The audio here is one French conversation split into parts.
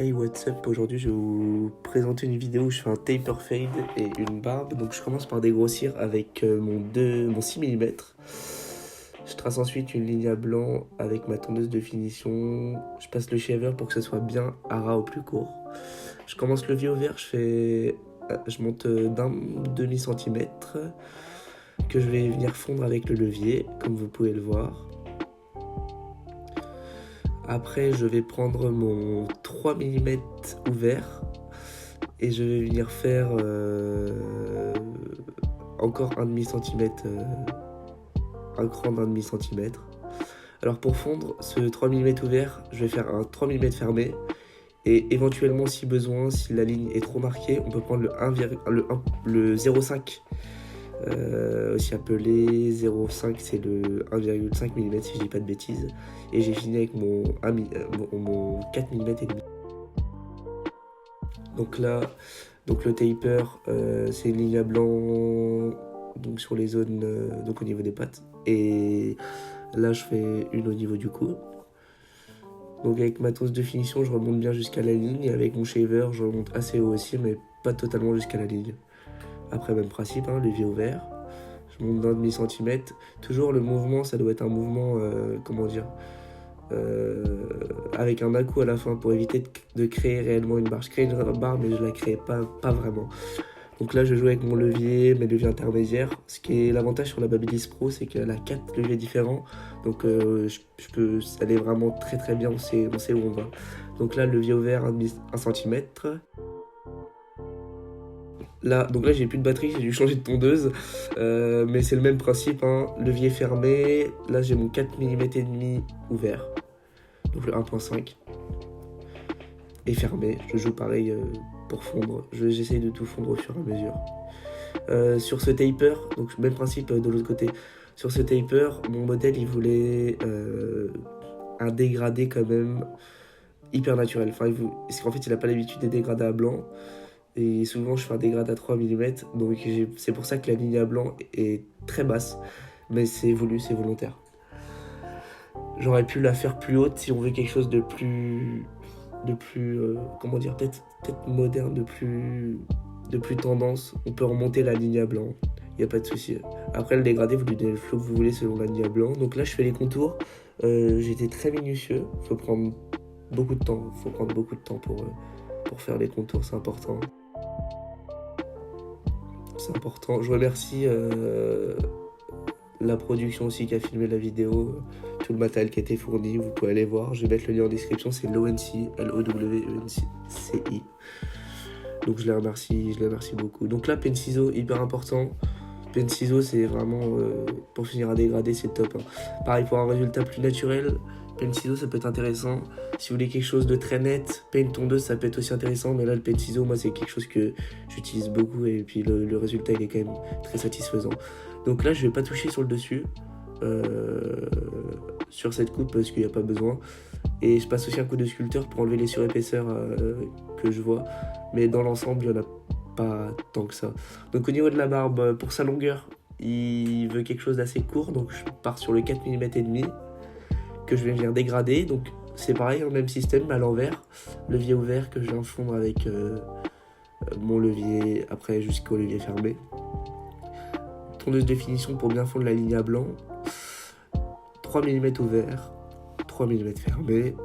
Hey, what's up? Aujourd'hui, je vais vous présenter une vidéo où je fais un taper fade et une barbe. Donc, je commence par dégrossir avec mon 6 mm. Je trace ensuite une ligne à blanc avec ma tondeuse de finition. Je passe le shaver pour que ce soit bien à ras au plus court. Je commence le levier au vert, je monte d'un demi-centimètre que je vais venir fondre avec le levier, comme vous pouvez le voir. Après, je vais prendre mon 3 mm ouvert et je vais venir faire encore un demi-centimètre, un cran d'un demi-centimètre. Alors pour fondre ce 3 mm ouvert, je vais faire un 3 mm fermé et éventuellement si besoin, si la ligne est trop marquée, on peut prendre le 0,5. Aussi appelé 0,5, c'est le 1,5 mm si je dis pas de bêtises. Et j'ai fini avec mon 4 mm et demi. Donc là, le taper, c'est une ligne à blanc donc sur les zones, donc au niveau des pattes. Et là, je fais une au niveau du cou. Donc avec ma tondeuse de finition, je remonte bien jusqu'à la ligne. Et avec mon shaver, je remonte assez haut aussi, mais pas totalement jusqu'à la ligne. Après, même principe, hein, levier ouvert. Je monte d'un demi-centimètre. Toujours le mouvement, ça doit être un mouvement, avec un à-coup à la fin pour éviter de créer réellement une barre. Je crée une barre, mais je la crée pas vraiment. Donc là, je joue avec mon levier, mes leviers intermédiaires. Ce qui est l'avantage sur la Babyliss Pro, c'est qu'elle a 4 leviers différents. Donc je peux aller vraiment très très bien, on sait où on va. Donc là, le levier ouvert, 1 centimètre. Donc là j'ai plus de batterie, j'ai dû changer de tondeuse, mais c'est le même principe, hein. Levier fermé, là j'ai mon 4 mm et demi ouvert, donc le 1.5, et fermé, je joue pareil pour fondre, j'essaye de tout fondre au fur et à mesure. Sur ce taper, donc même principe de l'autre côté, sur ce taper, mon modèle il voulait un dégradé quand même hyper naturel, parce qu'en fait il a pas l'habitude des dégradés à blanc. Et souvent je fais un dégradé à 3 mm, donc c'est pour ça que la ligne à blanc est très basse, mais c'est voulu, c'est volontaire. J'aurais pu la faire plus haute si on veut quelque chose de plus comment dire, peut-être moderne, de plus tendance. On peut remonter la ligne à blanc, il n'y a pas de souci. Après le dégradé, vous lui donnez le flow que vous voulez selon la ligne à blanc. Donc là je fais les contours, j'étais très minutieux, faut prendre beaucoup de temps, pour faire les contours, c'est important. C'est important. Je remercie la production aussi qui a filmé la vidéo, tout le matériel qui a été fourni, vous pouvez aller voir. Je vais mettre le lien en description, c'est l'ONC, LOWENCI. Donc je les remercie beaucoup. Donc là, pen ciseau, hyper important. Pen ciseau, c'est vraiment, pour finir à dégrader, c'est top, hein. Pareil, pour un résultat plus naturel, pen ciseau, ça peut être intéressant. Si vous voulez quelque chose de très net, pen tondeuse, ça peut être aussi intéressant. Mais là, le pen ciseau, moi, c'est quelque chose que j'utilise beaucoup. Et puis le résultat, il est quand même très satisfaisant. Donc là, je vais pas toucher sur le dessus, sur cette coupe, parce qu'il n'y a pas besoin. Et je passe aussi un coup de sculpteur pour enlever les surépaisseurs que je vois. Mais dans l'ensemble, il n'y en a pas tant que ça. Donc au niveau de la barbe, pour sa longueur, il veut quelque chose d'assez court. Donc je pars sur le 4 mm et demi que je vais venir dégrader. Donc c'est pareil, hein, même système, mais à l'envers. Levier ouvert que je viens fondre avec mon levier, après jusqu'au levier fermé. Tondeuse de finition pour bien fondre la ligne à blanc. 3 mm ouvert, 3 mm fermé.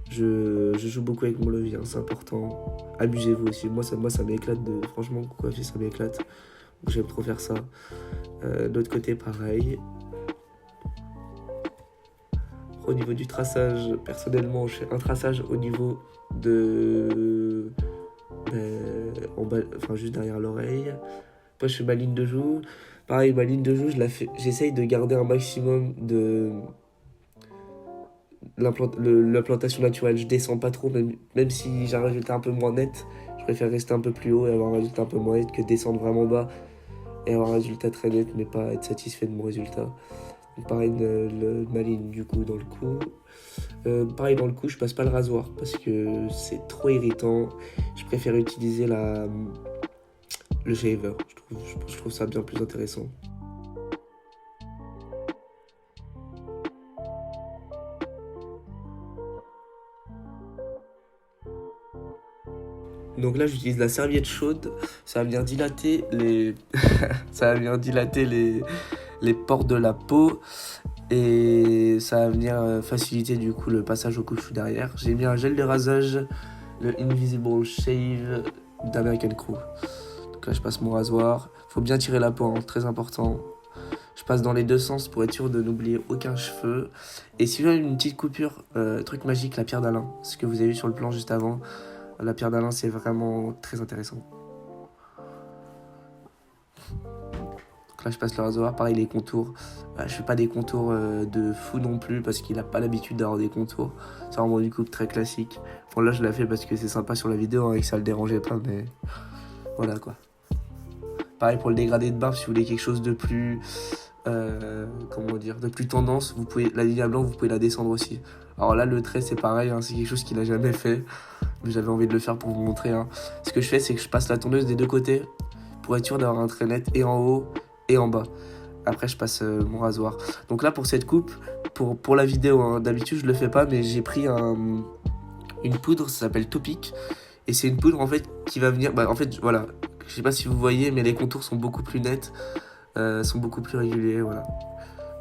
Je joue beaucoup avec mon levier, hein, c'est important. Amusez-vous aussi. Moi ça m'éclate franchement, coiffer, ça m'éclate. Donc j'aime trop faire ça. De l'autre côté, pareil. Au niveau du traçage, personnellement, je fais un traçage au niveau de... juste derrière l'oreille. Après, je fais ma ligne de joue. Pareil, ma ligne de joue, j'essaye de garder un maximum de... l'implantation naturelle. Je descends pas trop, même si j'ai un résultat un peu moins net. Je préfère rester un peu plus haut et avoir un résultat un peu moins net que descendre vraiment bas et avoir un résultat très net, mais pas être satisfait de mon résultat. Donc pareil, ma ligne du coup dans le cou. Pareil dans le cou, je passe pas le rasoir parce que c'est trop irritant. Je préfère utiliser le shaver. Je trouve ça bien plus intéressant. Donc là, j'utilise la serviette chaude. Ça va venir dilater les, ça va venir dilater les pores de la peau. Et ça va venir faciliter du coup le passage au couche derrière. J'ai mis un gel de rasage, le Invisible Shave d'American Crew. Donc là, je passe mon rasoir. Faut bien tirer la peau, hein, très important. Je passe dans les deux sens pour être sûr de n'oublier aucun cheveu. Et si vous avez une petite coupure, truc magique, la pierre d'Alain. Ce que vous avez vu sur le plan juste avant. La pierre d'Alain, c'est vraiment très intéressant. Donc là, je passe le rasoir. Pareil, les contours. Je fais pas des contours de fou non plus parce qu'il a pas l'habitude d'avoir des contours. C'est vraiment une coupe très classique. Bon, là, je l'ai fait parce que c'est sympa sur la vidéo hein, et que ça le dérangeait pas, mais voilà quoi. Pareil pour le dégradé de barbe, si vous voulez quelque chose de plus, comment dire, de plus tendance, vous pouvez la ligne à blanc, vous pouvez la descendre aussi. Alors là, le trait, c'est pareil, hein, c'est quelque chose qu'il a jamais fait, mais j'avais envie de le faire pour vous montrer. Hein. Ce que je fais, c'est que je passe la tondeuse des deux côtés pour être sûr d'avoir un trait net et en haut et en bas. Après, je passe mon rasoir. Donc là, pour cette coupe, pour la vidéo, hein, d'habitude, je le fais pas, mais j'ai pris une poudre, ça s'appelle Topic. Et c'est une poudre, en fait, qui va venir... Bah, en fait, voilà, je sais pas si vous voyez, mais les contours sont beaucoup plus nets, sont beaucoup plus réguliers, voilà.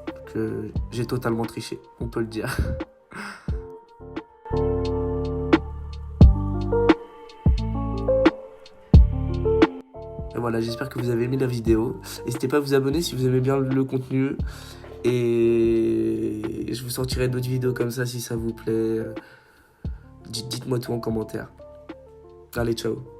Donc, j'ai totalement triché, on peut le dire. Et voilà, j'espère que vous avez aimé la vidéo. N'hésitez pas à vous abonner si vous aimez bien le contenu. Et je vous sortirai d'autres vidéos comme ça si ça vous plaît. Dites-moi tout en commentaire. Allez, ciao.